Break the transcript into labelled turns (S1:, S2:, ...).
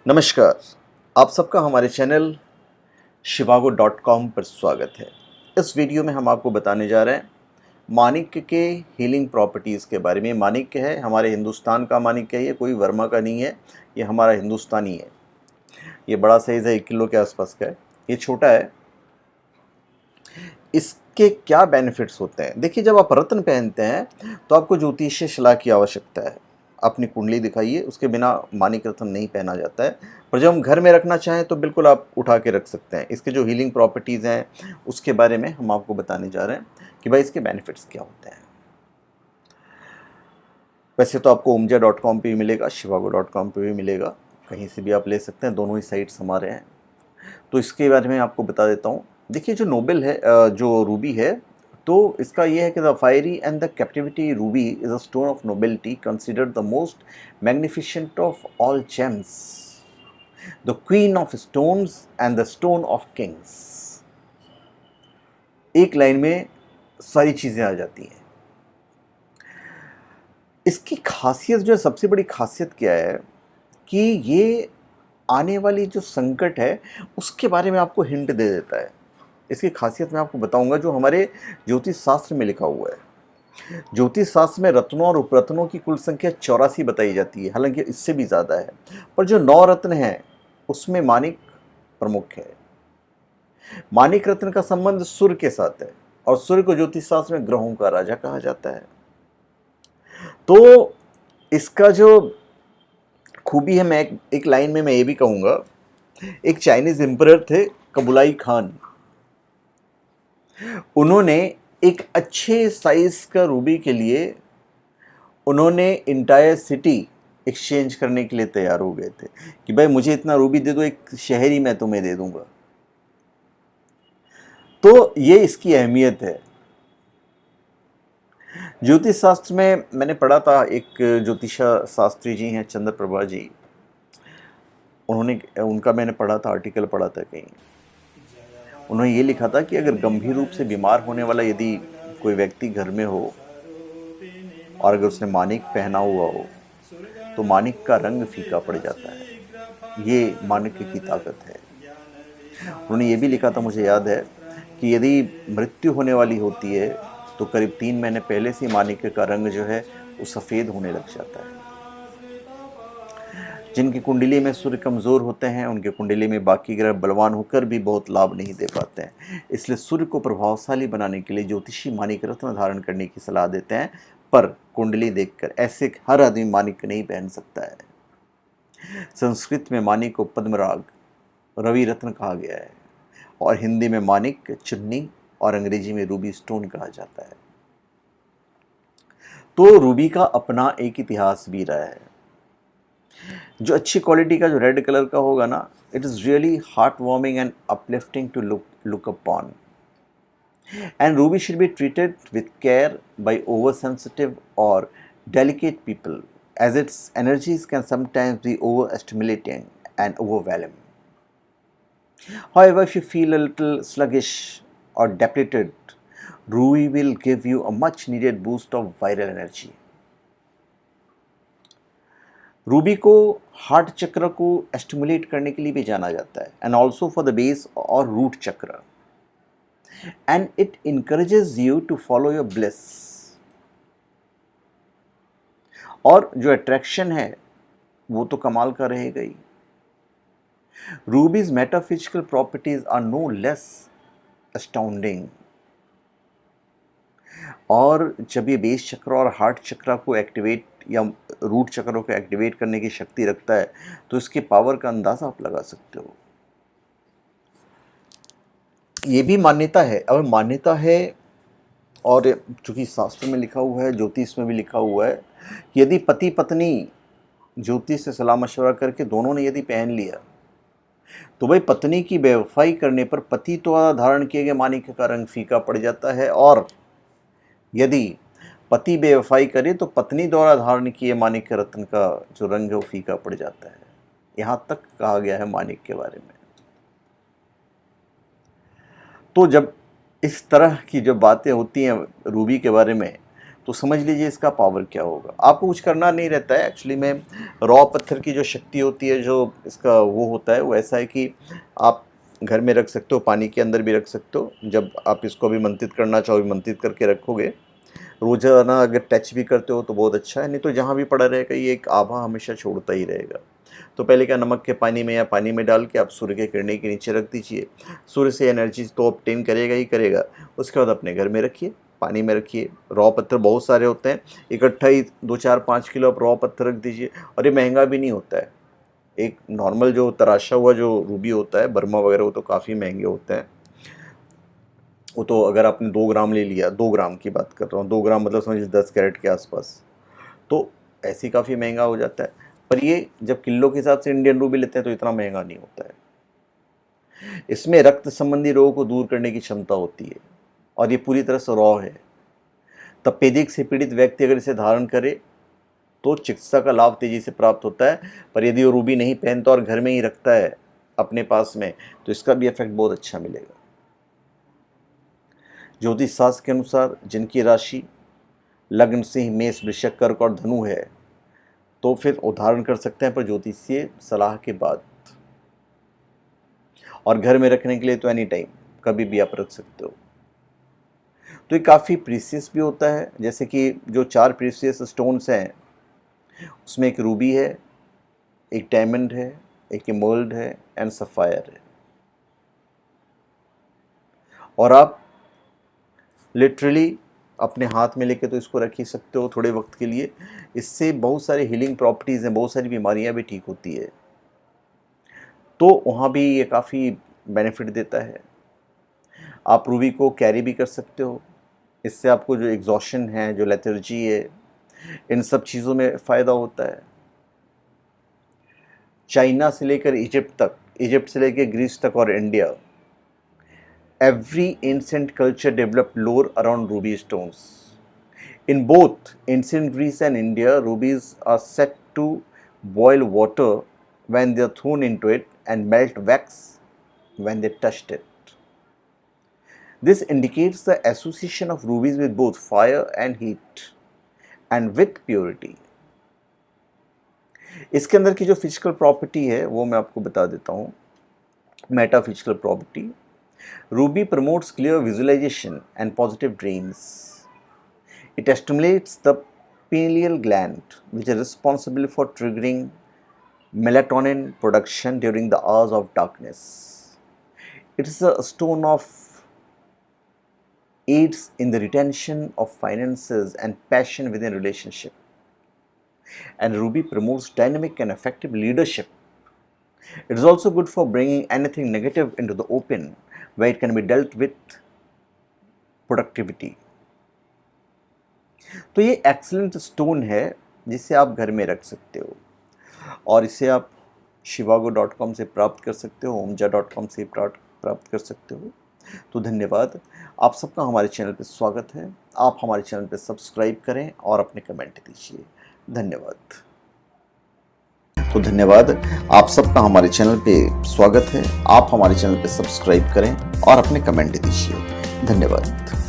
S1: नमस्कार। आप सबका हमारे चैनल shivago.com पर स्वागत है। इस वीडियो में हम आपको बताने जा रहे हैं माणिक्य के हीलिंग प्रॉपर्टीज़ के बारे में। माणिक्य है, हमारे हिंदुस्तान का माणिक्य है, ये कोई वर्मा का नहीं है, ये हमारा हिंदुस्तानी है। ये बड़ा साइज़ है, 1 किलो के आसपास का है। ये छोटा है। इसके क्या बेनिफिट्स होते हैं? देखिए, जब आप रत्न पहनते हैं तो आपको ज्योतिषीय सलाह की आवश्यकता है। अपनी कुंडली दिखाइए, उसके बिना माणिक रत्न नहीं पहना जाता है। पर जब हम घर में रखना चाहें तो बिल्कुल आप उठा के रख सकते हैं। इसके जो हीलिंग प्रॉपर्टीज़ हैं उसके बारे में हम आपको बताने जा रहे हैं कि भाई इसके बेनिफिट्स क्या होते हैं। वैसे तो आपको omja.com पे भी मिलेगा, shivago.com पे भी मिलेगा, कहीं से भी आप ले सकते हैं, दोनों ही साइट्स हमारे हैं। तो इसके बारे में आपको बता देता हूँ। देखिए, जो नोबेल है, जो रूबी है, तो इसका ये है कि the fiery and the captivity Ruby is a stone of nobility considered the most magnificent of all James, the queen of stones and the stone of Kings. एक लाइन में सारी चीज़ें आ जाती हैं। इसकी खासियत जो है, सबसे बड़ी खासियत क्या है कि ये आने वाली जो संकट है उसके बारे में आपको हिंट दे देता है। इसकी खासियत मैं आपको बताऊंगा, जो हमारे ज्योतिष शास्त्र में लिखा हुआ है। ज्योतिष शास्त्र में रत्नों और उपरत्नों की कुल संख्या 84 बताई जाती है, हालांकि इससे भी ज़्यादा है। पर जो 9 रत्न हैं उसमें माणिक प्रमुख है। माणिक रत्न का संबंध सूर्य के साथ है और सूर्य को ज्योतिष शास्त्र में ग्रहों का राजा कहा जाता है। तो इसका जो खूबी है, मैं एक लाइन में मैं ये भी कहूँगा, एक चाइनीज एम्परर थे कुबलाई खान। उन्होंने एक अच्छे साइज का रूबी के लिए उन्होंने इंटायर सिटी एक्सचेंज करने के लिए तैयार हो गए थे कि भाई मुझे इतना रूबी दे दो, एक शहर ही मैं तुम्हें दे दूंगा। तो ये इसकी अहमियत है। ज्योतिष शास्त्र में मैंने पढ़ा था, एक ज्योतिषा शास्त्री जी हैं चंद्र प्रभा जी, उनका मैंने पढ़ा था, आर्टिकल पढ़ा था कहीं। उन्होंने ये लिखा था कि अगर गंभीर रूप से बीमार होने वाला यदि कोई व्यक्ति घर में हो और अगर उसने माणिक पहना हुआ हो तो माणिक का रंग फीका पड़ जाता है। ये माणिक्य की ताकत है। उन्होंने ये भी लिखा था, मुझे याद है, कि यदि मृत्यु होने वाली होती है तो करीब 3 महीने पहले से माणिक्य का रंग जो है वो सफ़ेद होने लग जाता है। जिनकी कुंडली में सूर्य कमज़ोर होते हैं उनके कुंडली में बाकी ग्रह बलवान होकर भी बहुत लाभ नहीं दे पाते हैं। इसलिए सूर्य को प्रभावशाली बनाने के लिए ज्योतिषी माणिक रत्न धारण करने की सलाह देते हैं। पर कुंडली देखकर ऐसे हर आदमी माणिक नहीं पहन सकता है। संस्कृत में माणिक को पद्मराग, रवि रत्न कहा गया है और हिंदी में माणिक चुन्नी और अंग्रेजी में रूबी स्टोन कहा जाता है। तो रूबी का अपना एक इतिहास भी रहा है। जो अच्छी क्वालिटी का जो रेड कलर का होगा ना, it is really heart warming and uplifting to look upon, and Ruby should be treated with care by over sensitive और delicate people, as its energies can sometimes be overstimulating and overwhelming. However, if you feel a little sluggish or depleted, Ruby will give you a much needed boost of viral energy. Ruby को heart चक्र को stimulate करने के लिए भी जाना जाता है, and also for the base और root chakra, and it encourages you to follow your bliss. और जो अट्रैक्शन है वो तो कमाल का रहेगा ही। Rubies metaphysical properties are no less astounding. और जब ये बेस चक्र और हार्ट चक्र को एक्टिवेट या रूट चक्रों को एक्टिवेट करने की शक्ति रखता है तो इसके पावर का अंदाज़ा आप लगा सकते हो। ये भी मान्यता है, अब मान्यता है, और चूँकि शास्त्र में लिखा हुआ है, ज्योतिष में भी लिखा हुआ है, यदि पति पत्नी ज्योतिष से सलाह मशवरा करके दोनों ने यदि पहन लिया तो भाई पत्नी की बेवफाई करने पर पति द्वारा धारण किए गए माणिक्य का रंग फीका पड़ जाता है, और यदि पति बेवफाई करे तो पत्नी द्वारा धारण किए माणिक्य रत्न का जो रंग है वो फीका पड़ जाता है। यहाँ तक कहा गया है माणिक्य के बारे में। तो जब इस तरह की जब बातें होती हैं रूबी के बारे में तो समझ लीजिए इसका पावर क्या होगा। आपको कुछ करना नहीं रहता है एक्चुअली में। रॉ पत्थर की जो शक्ति होती है, जो इसका वो होता है, वो ऐसा है कि आप घर में रख सकते हो, पानी के अंदर भी रख सकते हो। जब आप इसको भी मंत्रित करना चाहो, मंत्रित करके रखोगे, रोजाना अगर टच भी करते हो तो बहुत अच्छा है, नहीं तो जहाँ भी पड़ा रहेगा ये एक आभा हमेशा छोड़ता ही रहेगा। तो पहले क्या, नमक के पानी में या पानी में डाल के आप सूर्य के किरणें के नीचे रख दीजिए। सूर्य से एनर्जी तो ऑब्टेन करेगा ही करेगा। उसके बाद अपने घर में रखिए, पानी में रखिए। रॉ पत्थर बहुत सारे होते हैं, इकट्ठा ही 2 4 5 किलो आप रॉ पत्थर रख दीजिए। और ये महंगा भी नहीं होता है। एक नॉर्मल जो तराशा हुआ जो रूबी होता है, बर्मा वगैरह, वो तो काफ़ी महंगे होते हैं। वो तो अगर आपने 2 ग्राम ले लिया, 2 ग्राम की बात कर रहा हूँ, 2 ग्राम मतलब समझिए 10 कैरेट के आसपास, तो ऐसे ही काफ़ी महंगा हो जाता है। पर ये जब किलो के हिसाब से इंडियन रूबी लेते हैं तो इतना महंगा नहीं होता है। इसमें रक्त संबंधी रोगों को दूर करने की क्षमता होती है और ये पूरी तरह से रॉ है। तपेदिक से पीड़ित व्यक्ति अगर इसे धारण करे तो चिकित्सा का लाभ तेजी से प्राप्त होता है। पर यदि वो रूबी नहीं पहनता और घर में ही रखता है अपने पास में, तो इसका भी इफेक्ट बहुत अच्छा मिलेगा। ज्योतिष शास्त्र के अनुसार जिनकी राशि लग्न, सिंह, मेष, वृश्चिक, कर्क और धनु है, तो फिर उदाहरण कर सकते हैं पर ज्योतिषीय सलाह के बाद। और घर में रखने के लिए तो एनी टाइम, कभी भी आप रख सकते हो। तो ये काफ़ी प्रीसियस भी होता है। जैसे कि जो 4 प्रीसियस स्टोन्स हैं, उसमें एक रूबी है, एक डायमंड है, एक एमर्ल्ड है एंड सफायर है। और आप लिटरली अपने हाथ में लेके तो इसको रख ही सकते हो थोड़े वक्त के लिए। इससे बहुत सारे हीलिंग प्रॉपर्टीज़ हैं, बहुत सारी बीमारियां भी ठीक होती है, तो वहाँ भी ये काफ़ी बेनिफिट देता है। आप रूबी को कैरी भी कर सकते हो। इससे आपको जो एग्जॉशन है, जो लेथर्जी है, इन सब चीज़ों में फ़ायदा होता है। चाइना से लेकर इजिप्ट तक, इजिप्ट से लेकर ग्रीस तक और India, every ancient culture developed lore around ruby stones. In both ancient Greece and India, rubies are said to boil water when they are thrown into it and melt wax when they touched it. This indicates the association of rubies with both fire and heat and with purity. इसके अंदर की जो physical property है वो मैं आपको बता देता हूँ। Metaphysical property, Ruby promotes clear visualization and positive dreams. It stimulates the pineal gland, which is responsible for triggering melatonin production during the hours of darkness. It is a stone of aids in the retention of finances and passion within relationship. And Ruby promotes dynamic and effective leadership. It is also good for bringing anything negative into the open, where it can be dealt with productivity. तो ये excellent stone है जिसे आप घर में रख सकते हो और इसे आप shivago.com से प्राप्त कर सकते हो, omja.com से प्राप्त कर सकते हो। तो धन्यवाद। आप सबका हमारे चैनल पे स्वागत है। आप हमारे चैनल पे सब्सक्राइब करें और अपने कमेंट दीजिए। धन्यवाद। तो धन्यवाद। आप सबका हमारे चैनल पे स्वागत है। आप हमारे चैनल पे सब्सक्राइब करें और अपने कमेंट दीजिए। धन्यवाद।